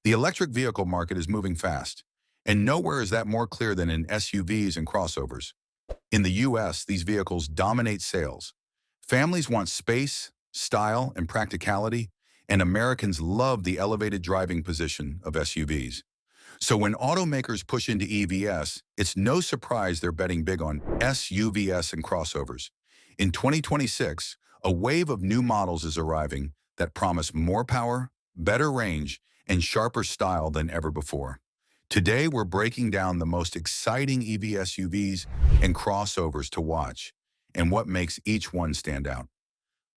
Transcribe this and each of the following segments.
The electric vehicle market is moving fast, and nowhere is that more clear than in SUVs and crossovers. In the US, these vehicles dominate sales. Families want space, style, and practicality, and Americans love the elevated driving position of SUVs. So when automakers push into EVs, it's no surprise they're betting big on SUVs and crossovers. In 2026, a wave of new models is arriving that promise more power, better range, and sharper style than ever before. Today, we're breaking down the most exciting EV SUVs and crossovers to watch, and what makes each one stand out.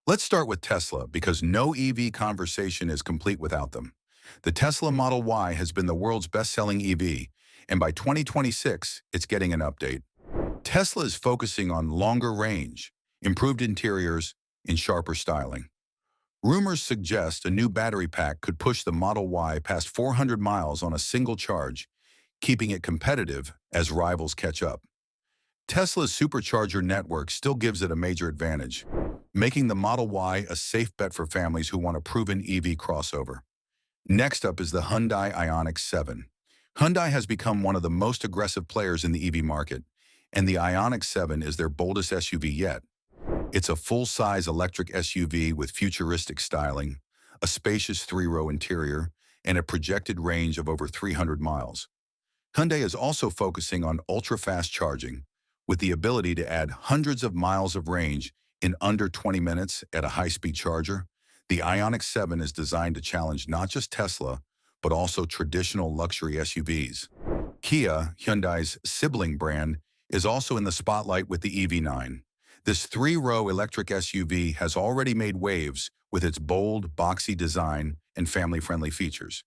Let's start with Tesla because no EV conversation is complete without them. The Tesla Model Y has been the world's best-selling EV, and by 2026, it's getting an update. Tesla is focusing on longer range, improved interiors, and sharper styling. Rumors suggest a new battery pack could push the Model Y past 400 miles on a single charge, keeping it competitive as rivals catch up. Tesla's supercharger network still gives it a major advantage, making the Model Y a safe bet for families who want a proven EV crossover. Next up is the Hyundai Ioniq 7. Hyundai has become one of the most aggressive players in the EV market, and the Ioniq 7 is their boldest SUV yet. It's a full-size electric SUV with futuristic styling, a spacious three-row interior, and a projected range of over 300 miles. Hyundai is also focusing on ultra-fast charging, with the ability to add hundreds of miles of range in under 20 minutes at a high-speed charger. The Ioniq 7 is designed to challenge not just Tesla, but also traditional luxury SUVs. Kia, Hyundai's sibling brand, is also in the spotlight with the EV9. This three-row electric SUV has already made waves with its bold, boxy design and family-friendly features.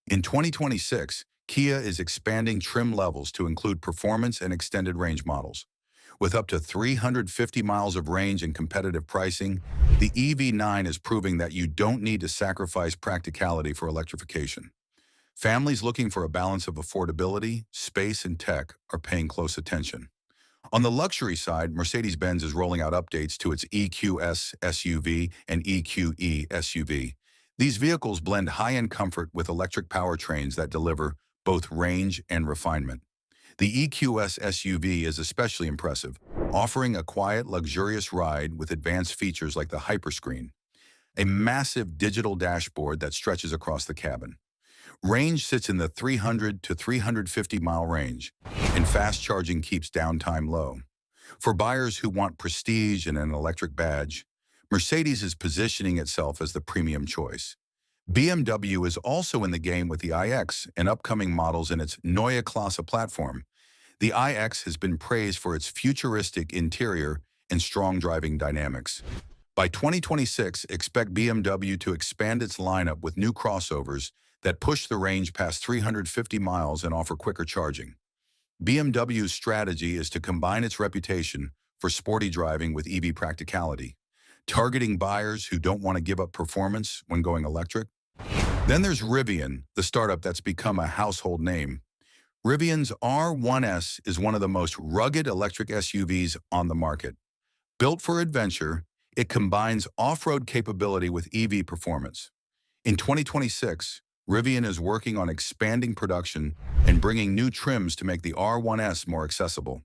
In 2026, Kia is expanding trim levels to include performance and extended range models. With up to 350 miles of range and competitive pricing, the EV9 is proving that you don't need to sacrifice practicality for electrification. Families looking for a balance of affordability, space, and tech are paying close attention. On the luxury side, Mercedes-Benz is rolling out updates to its EQS SUV and EQE SUV. These vehicles blend high-end comfort with electric powertrains that deliver both range and refinement. The EQS SUV is especially impressive, offering a quiet, luxurious ride with advanced features like the Hyperscreen, a massive digital dashboard that stretches across the cabin. Range sits in the 300 to 350 mile range, and fast charging keeps downtime low. For buyers who want prestige and an electric badge, Mercedes is positioning itself as the premium choice. BMW is also in the game with the iX and upcoming models in its Neue Klasse platform. The iX has been praised for its futuristic interior and strong driving dynamics. By 2026, expect BMW to expand its lineup with new crossovers that push the range past 350 miles and offer quicker charging. BMW's strategy is to combine its reputation for sporty driving with EV practicality, targeting buyers who don't want to give up performance when going electric. Then there's Rivian, the startup that's become a household name. Rivian's R1S is one of the most rugged electric SUVs on the market. Built for adventure, it combines off-road capability with EV performance. In 2026, Rivian is working on expanding production and bringing new trims to make the R1S more accessible.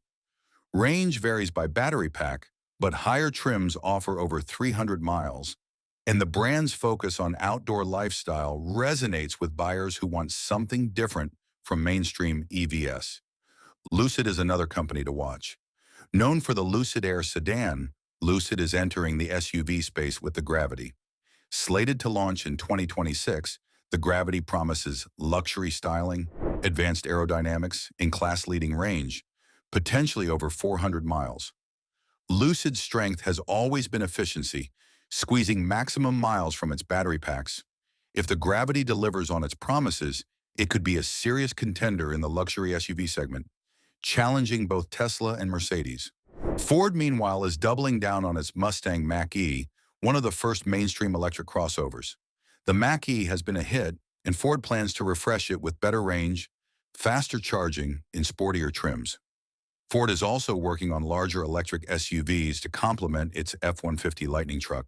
Range varies by battery pack, but higher trims offer over 300 miles, and the brand's focus on outdoor lifestyle resonates with buyers who want something different from mainstream EVs. Lucid is another company to watch. Known for the Lucid Air sedan, Lucid is entering the SUV space with the Gravity. Slated to launch in 2026, the Gravity promises luxury styling, advanced aerodynamics, and class-leading range, potentially over 400 miles. Lucid's strength has always been efficiency, squeezing maximum miles from its battery packs. If the Gravity delivers on its promises, it could be a serious contender in the luxury SUV segment, challenging both Tesla and Mercedes. Ford, meanwhile, is doubling down on its Mustang Mach-E, one of the first mainstream electric crossovers. The Mach-E has been a hit, and Ford plans to refresh it with better range, faster charging, and sportier trims. Ford is also working on larger electric SUVs to complement its F-150 Lightning truck,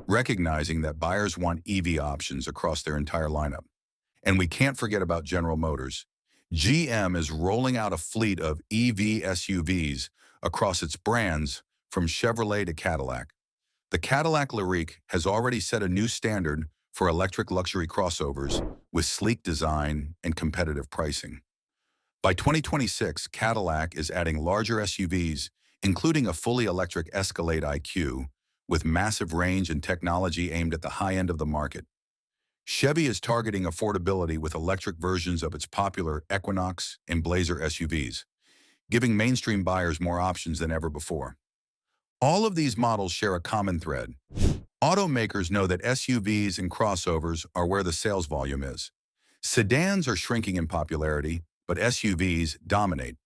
recognizing that buyers want EV options across their entire lineup. And we can't forget about General Motors. GM is rolling out a fleet of EV SUVs across its brands from Chevrolet to Cadillac. The Cadillac Lyriq has already set a new standard for electric luxury crossovers with sleek design and competitive pricing. By 2026, Cadillac is adding larger SUVs, including a fully electric Escalade IQ, with massive range and technology aimed at the high end of the market. Chevy is targeting affordability with electric versions of its popular Equinox and Blazer SUVs, giving mainstream buyers more options than ever before. All of these models share a common thread. Automakers know that SUVs and crossovers are where the sales volume is. Sedans are shrinking in popularity, but SUVs dominate.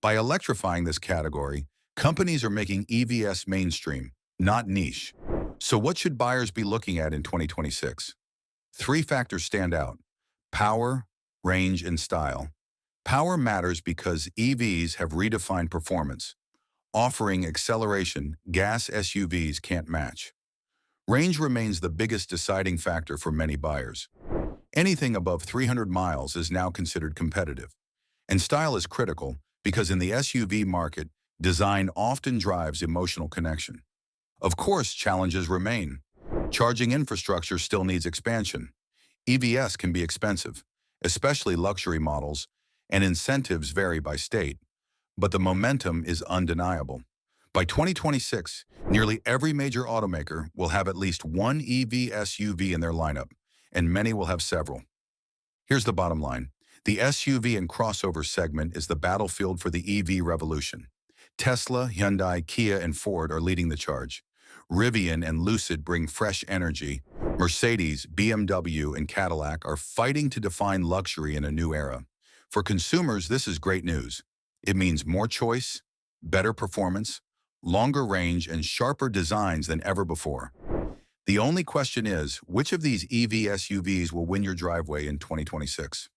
By electrifying this category, companies are making EVs mainstream, not niche. So what should buyers be looking at in 2026? Three factors stand out: power, range, and style. Power matters because EVs have redefined performance, offering acceleration gas SUVs can't match. Range remains the biggest deciding factor for many buyers. Anything above 300 miles is now considered competitive. And style is critical because in the SUV market, design often drives emotional connection. Of course, challenges remain. Charging infrastructure still needs expansion. EVs can be expensive, especially luxury models, and incentives vary by state. But the momentum is undeniable. By 2026, nearly every major automaker will have at least one EV SUV in their lineup, and many will have several. Here's the bottom line. The SUV and crossover segment is the battlefield for the EV revolution. Tesla, Hyundai, Kia, and Ford are leading the charge. Rivian and Lucid bring fresh energy. Mercedes, BMW, and Cadillac are fighting to define luxury in a new era. For consumers, this is great news. It means more choice, better performance, longer range, and sharper designs than ever before. The only question is, which of these EV SUVs will win your driveway in 2026?